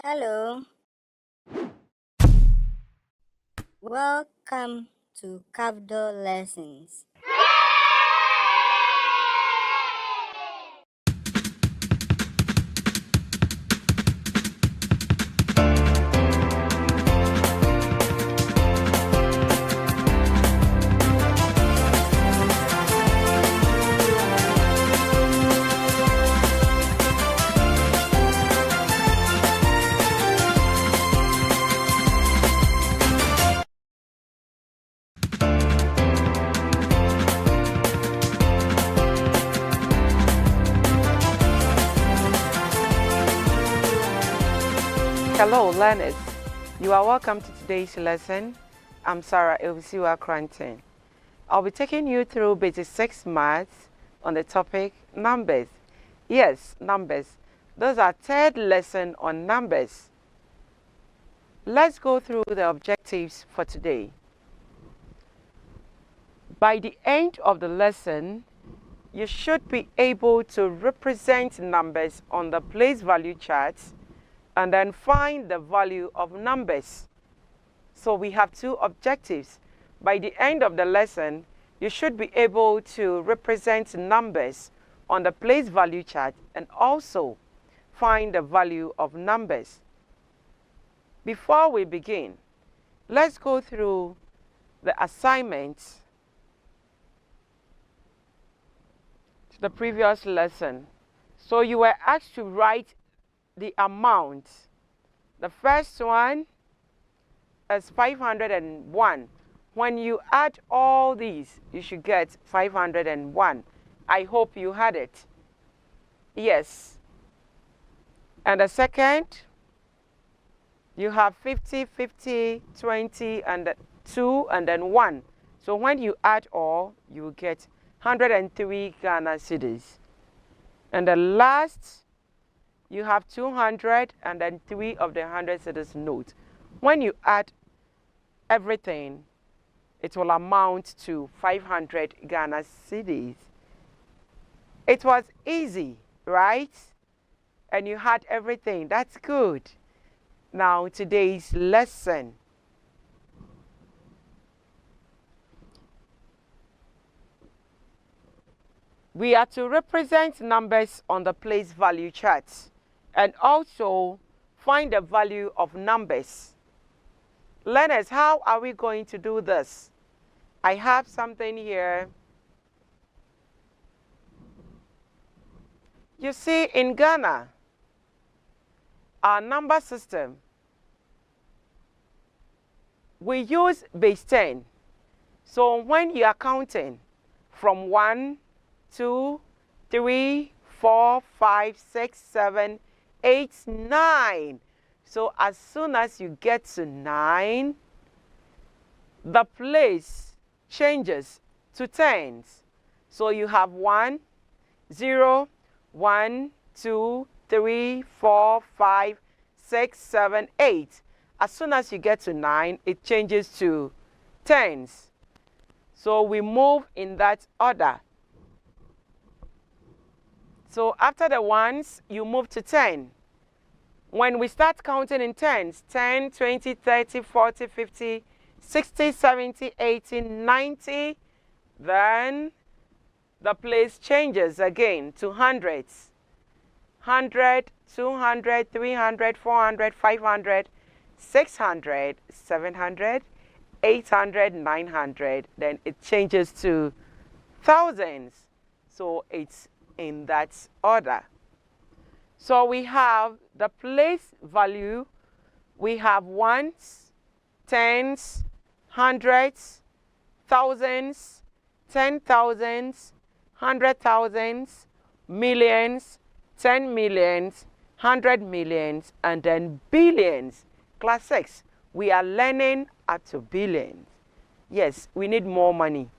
Hello, welcome to Cafdil lessons. Hello, learners. You are welcome to today's lesson. I'm Sarah Elvisiwa Cranton. I'll be taking you through basic 6 maths on the topic numbers. Yes, numbers. Those are third lesson on numbers. Let's go through the objectives for today. By the end of the lesson, you should be able to represent numbers on the place value charts and then find the value of numbers. So we have 2 objectives. By the end of the lesson, you should be able to represent numbers on the place value chart and also find the value of numbers. Before we begin, let's go through the assignments to the previous lesson. So you were asked to write the amount. The first one is 501. When you add all these, you should get 501. I hope you had it. Yes. And the second, you have 50, 50, 20, and 2, and then 1. So when you add all, you get 103 Ghana cedis. And the last, you have 200 and then 3 of the 100 cedis note. When you add everything, it will amount to 500 Ghana cedis. It was easy, right? And you had everything. That's good. Now, today's lesson. We are to represent numbers on the place value charts and also find the value of numbers. Learners, how are we going to do this? I have something here. You see, in Ghana, our number system, we use base 10. So when you are counting from 1, 2, 3, 4, 5, 6, 7, 8, 9. So as soon as you get to 9, the place changes to tens. So you have 1, 0, 1, 2, 3, 4, 5, 6, 7, 8. As soon as you get to 9, it changes to tens. So we move in that order. So after the ones, you move to 10. When we start counting in tens, 10, 20, 30, 40, 50, 60, 70, 80, 90, then the place changes again to hundreds. 100, 200, 300, 400, 500, 600, 700, 800, 900. Then it changes to thousands. So it's in that order. So we have the place value, we have ones, tens, hundreds, thousands, 10,000s, 100,000s, millions, 10 millions, 100 millions, and then billions. Class 6, we are learning up to billions. Yes, we need more money.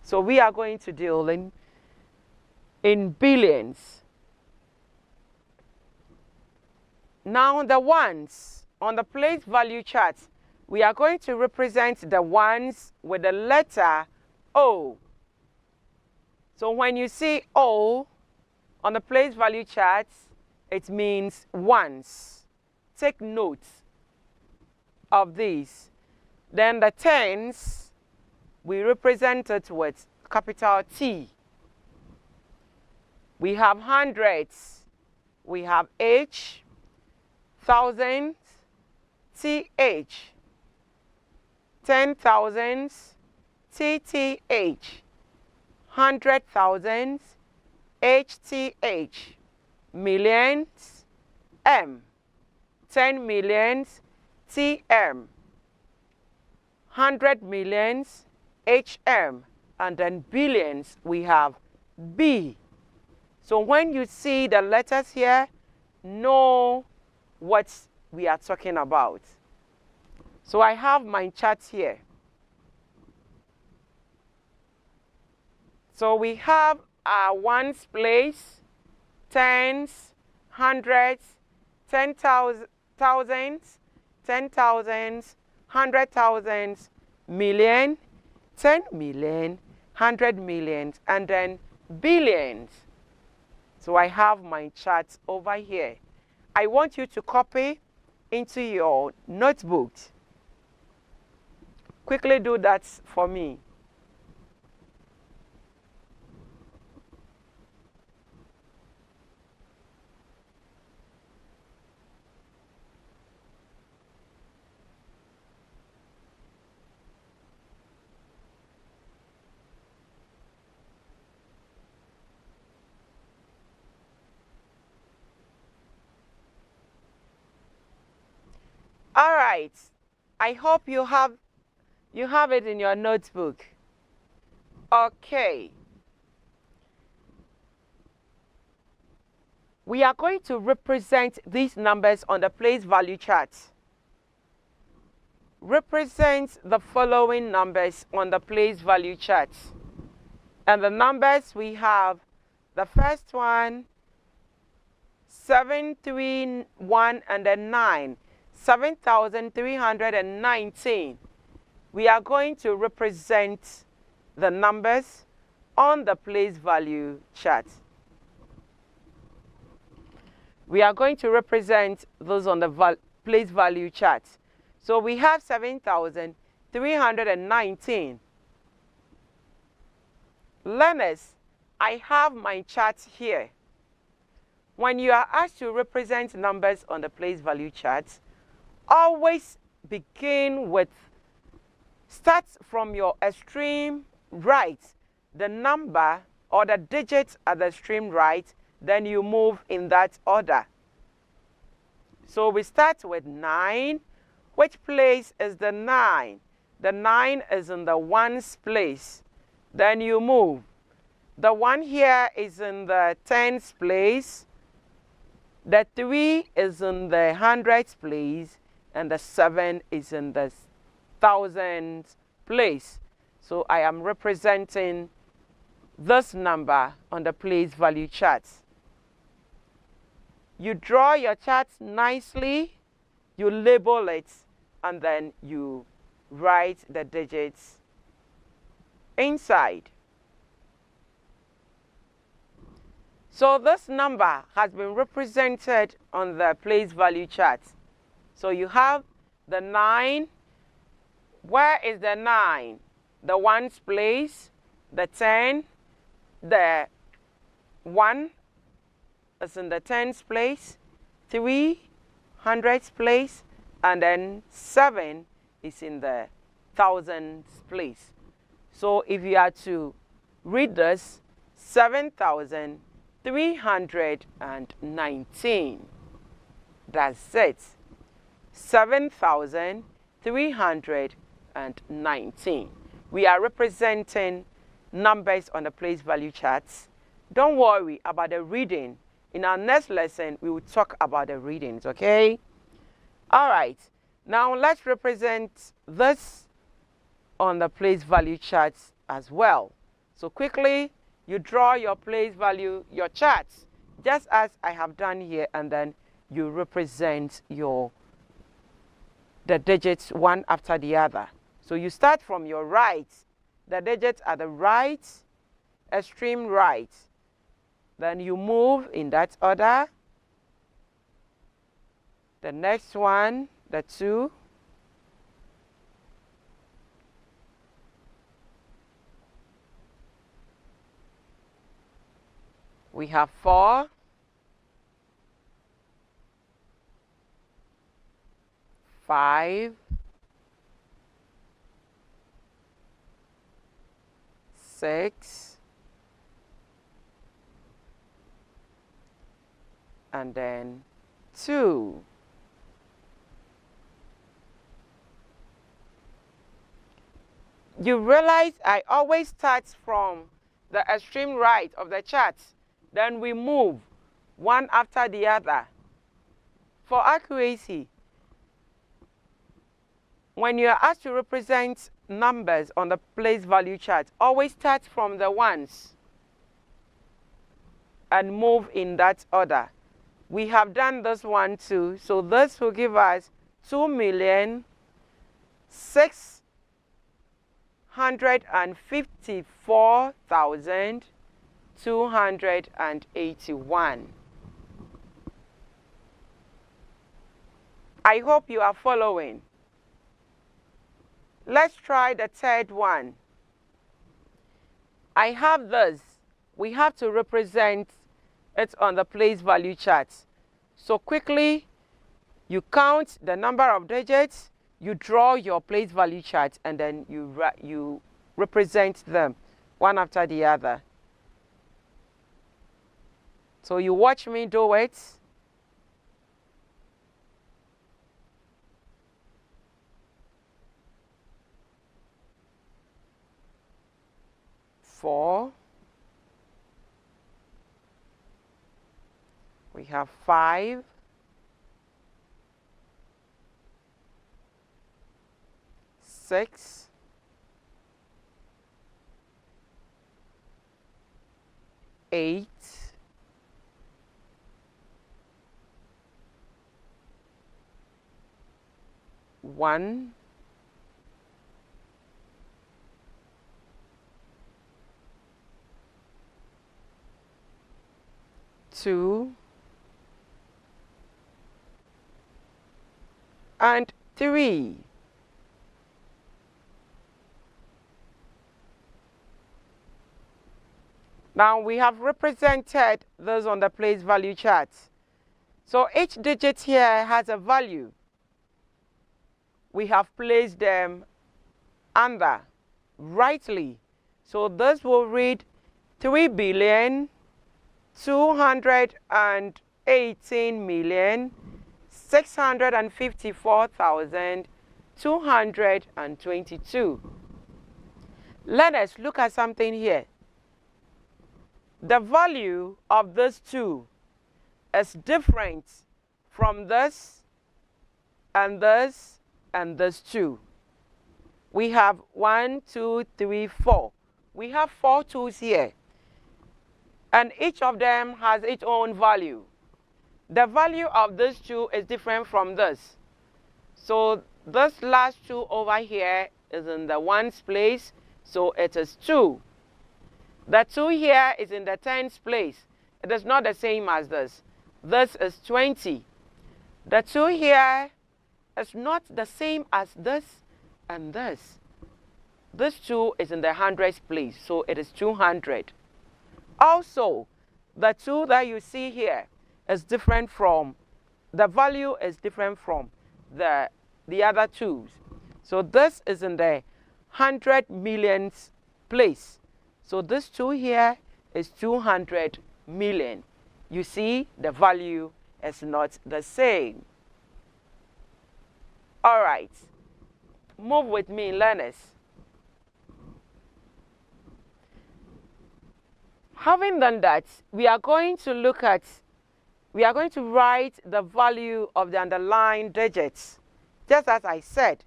So we are going to deal in billions. Now the ones on the place value chart, we are going to represent the ones with the letter O. So when you see O on the place value chart, it means ones. take note of these. Then the tens, we represent it with capital T. We have hundreds, we have H, thousands, TH, 10,000s, TTH, 100,000s, HTH, millions, M, 10 millions, TM, 100 millions, HM, and then billions, we have B. So when you see the letters here, know what we are talking about. So I have my chart here. So we have our ones place, tens, hundreds, 10,000, thousands, 10,000s, 100,000s, million, 10 million, 100 millions, and then billions. So I have my chart over here. I want you to copy into your notebook. Quickly do that for me. All right. I hope you have it in your notebook. Okay. We are going to represent these numbers on the place value chart. Represent the following numbers on the place value chart. And the numbers we have, the first one, 7, 3, 1, and then 9. 7,319. We are going to represent the numbers on the place value chart. We are going to represent those on the place value chart. So we have 7,319. Learners, I have my chart here. When you are asked to represent numbers on the place value chart, always begin with, start from your extreme right, the number or the digits at the extreme right, then you move in that order. So we start with 9. Which place is the 9? The 9 is in the ones place. Then you move. The 1 here is in the tens place. The 3 is in the hundreds place. And the 7 is in the thousands place. So I am representing this number on the place value chart. You draw your chart nicely, you label it, and then you write the digits inside. So this number has been represented on the place value chart. So you have the 9. Where is the 9? The ones place, the 10, the 1 is in the tens place, 3 hundreds place, and then 7 is in the thousands place. So if you are to read this, 7,319. That's it. 7,319. We are representing numbers on the place value charts. Don't worry about the reading. In our next lesson, we will talk about the readings, okay? All right. Now let's represent this on the place value charts as well. So quickly, you draw your place value, your charts, just as I have done here, and then you represent the digits one after the other. So you start from your right. The digits are the right, extreme right. Then you move in that order. The next one, the 2. We have 4. 5. 6. And then 2. You realize I always start from the extreme right of the chart. Then we move one after the other. For accuracy, when you are asked to represent numbers on the place value chart, always start from the ones and move in that order. We have done this one too, so this will give us 2,654,281. I hope you are following. Let's try the third one. I have this. We have to represent it on the place value chart. So quickly, you count the number of digits, you draw your place value chart, and then you represent them one after the other. So you watch me do it. Four. We have 5. 6. 8. 1. 2. And 3. Now we have represented those on the place value chart. So each digit here has a value. We have placed them under rightly. So this will read 3,218,654,222. Let us look at something here. The value of this 2 is different from this and this and this 2. We have 1, 2, 3, 4. We have 4 2s here. And each of them has its own value. The value of this 2 is different from this. So this last 2 over here is in the ones place, so it is 2. The 2 here is in the tens place. It is not the same as this. This is 20. The 2 here is not the same as this and this. This 2 is in the hundreds place, so it is 200. Also, the 2 that you see here is different from, the value is different from the other 2s. So this is in the 100 millions place. So this 2 here is 200 million. You see, the value is not the same. All right. Move with me, learners. Having done that, we are going to write the value of the underlying digits. Just as I said,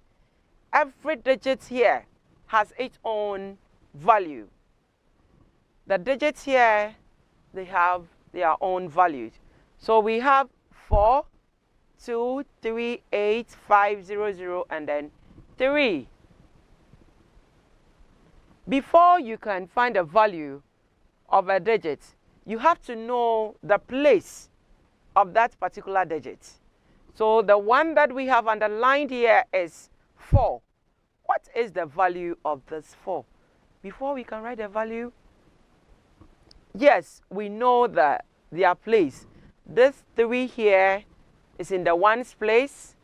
every digit here has its own value. The digits here, they have their own values. So we have 4, 2, 3, 8, 5, 0, 0, and then 3. Before you can find a value of a digit, you have to know the place of that particular digit. So the one that we have underlined here is 4. What is the value of this 4? Before we can write the value, yes, we know that their place. This 3 here is in the ones place.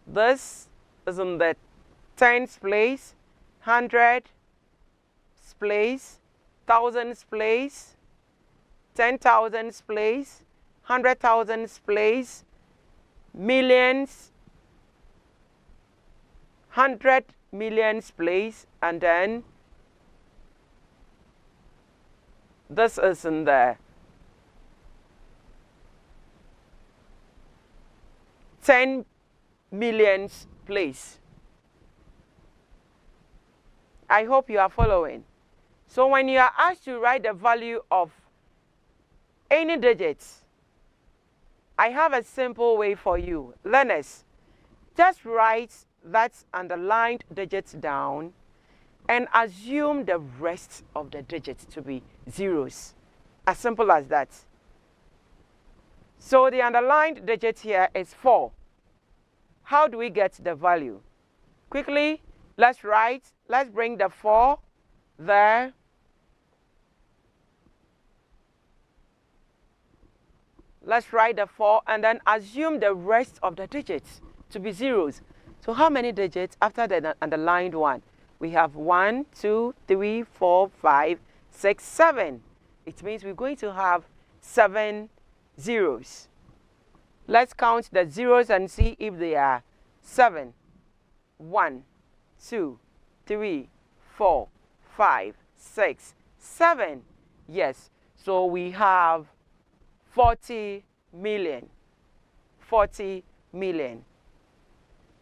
This is in the tens place, hundreds place, thousands place, 10,000s place, 100,000s place, millions, 100 millions place, and then this is in the 10 millions place. I hope you are following. So when you are asked to write the value of any digits, I have a simple way for you. Learners, just write that underlined digits down and assume the rest of the digits to be zeros. As simple as that. So the underlined digit here is 4. How do we get the value? Quickly, let's bring the 4 there. Let's write the 4 and then assume the rest of the digits to be zeros. So how many digits after the underlined one? We have 1, 2, 3, 4, 5, 6, 7. It means we're going to have 7 zeros. Let's count the zeros and see if they are 7. 1, 2, 3, 4, 5, 6, 7. Yes, so we have 40 million. 40 million.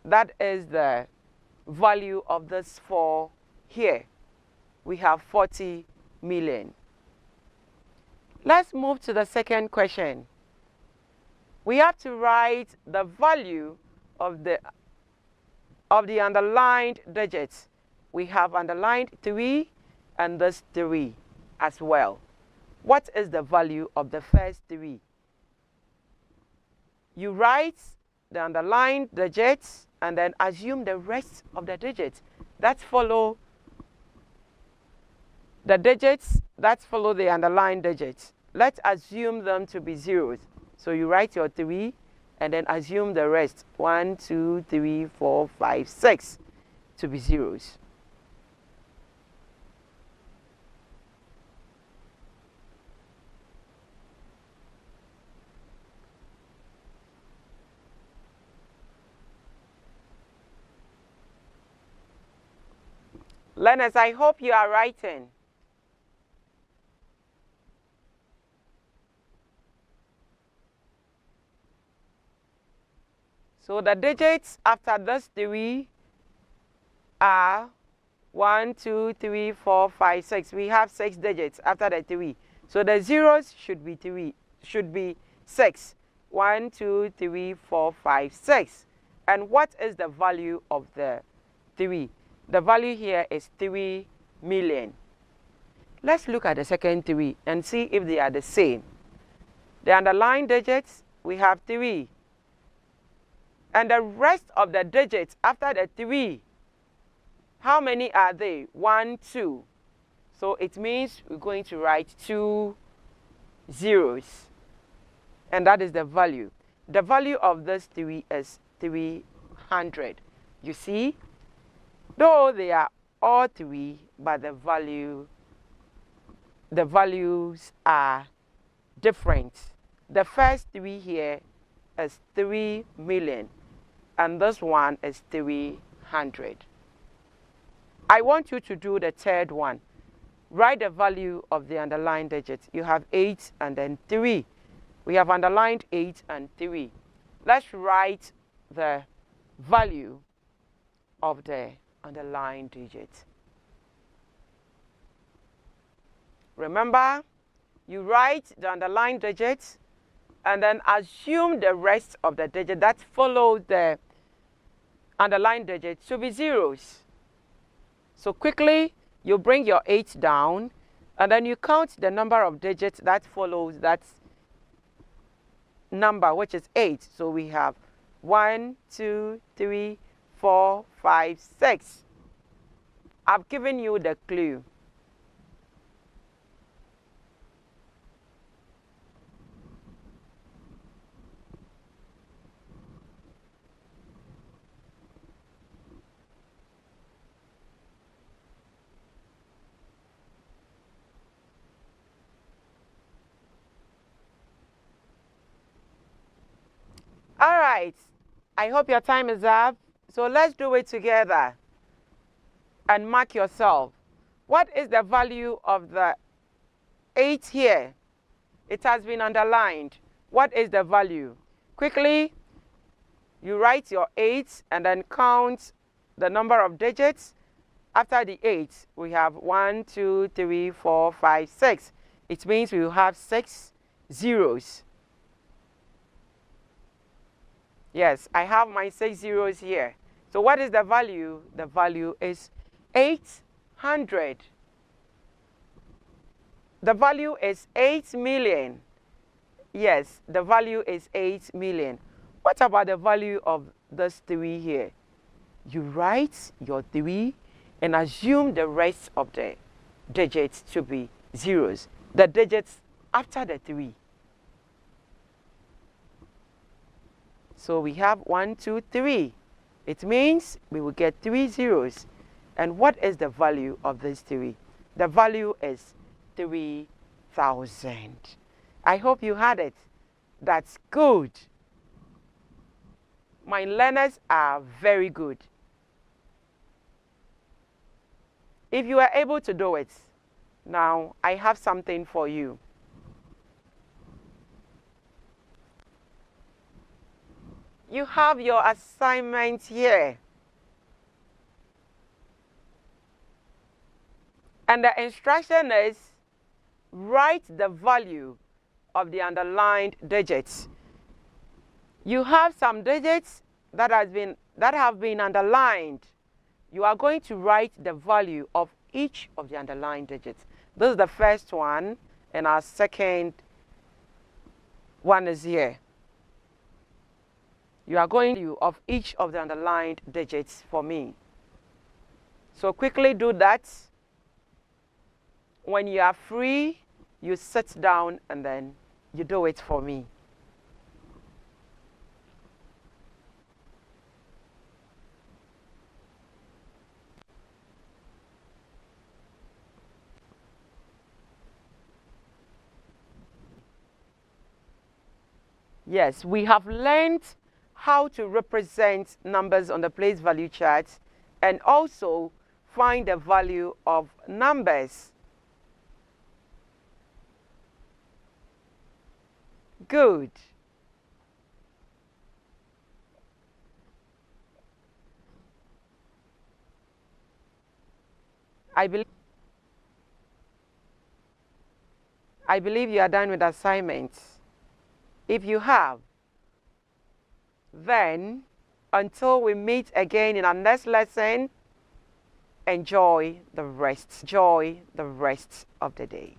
That is the value of this 4 here. We have 40 million. Let's move to the second question. We have to write the value of the underlined digits. We have underlined 3 and this 3 as well. What is the value of the first 3? You write the underlined digits and then assume the rest of the digits that follow the digits that follow the underlined digits. Let's assume them to be zeros. So you write your 3 and then assume the rest, 1, 2, 3, 4, 5, 6 to be zeros. Learners, I hope you are writing. So the digits after this 3 are 1, 2, 3, 4, 5, 6. We have 6 digits after the 3. So the zeros should be 6. 1, 2, 3, 4, 5, 6. And what is the value of the 3? The value here is 3 million. Let's look at the second 3 and see if they are the same. The underlined digits, we have 3. And the rest of the digits after the 3, how many are they? 1, 2. So it means we're going to write 2 zeros. And that is the value. The value of this 3 is 300. You see? Though they are all 3, but the values are different. The first 3 here is 3 million. And this one is 300. I want you to do the third one. Write the value of the underlined digits. You have 8 and then 3. We have underlined 8 and 3. Let's write the value of the underlined digit. Remember, you write the underlined digits and then assume the rest of the digit that follows the underlined digit to be zeros. So quickly, you bring your 8 down and then you count the number of digits that follows that number, which is 8. So we have 1, 2, 3, 4, 5, 6. I've given you the clue. All right. I hope your time is up. So let's do it together. And mark yourself. What is the value of the 8 here? It has been underlined. What is the value? Quickly, you write your 8 and then count the number of digits. After the 8, we have 1, 2, 3, 4, 5, 6. It means we will have 6 zeros. Yes, I have my 6 zeros here. So what is the value? The value is 800. The value is 8 million. Yes, the value is 8 million. What about the value of this 3 here? You write your 3 and assume the rest of the digits to be zeros. The digits after the 3. So we have 1, 2, 3. It means we will get 3 zeros. And what is the value of this 3? The value is 3,000. I hope you had it. That's good. My learners are very good. If you are able to do it, now I have something for you. You have your assignment here. And the instruction is write the value of the underlined digits. You have some digits that have been underlined. You are going to write the value of each of the underlined digits. This is the first one, and our second one is here. You are going to of each of the underlined digits for me. So quickly do that. When you are free, you sit down and then you do it for me. Yes, we have learned how to represent numbers on the place value chart and also find the value of numbers. Good. I believe you are done with assignments. If you have, then until we meet again in our next lesson, enjoy the rest of the day.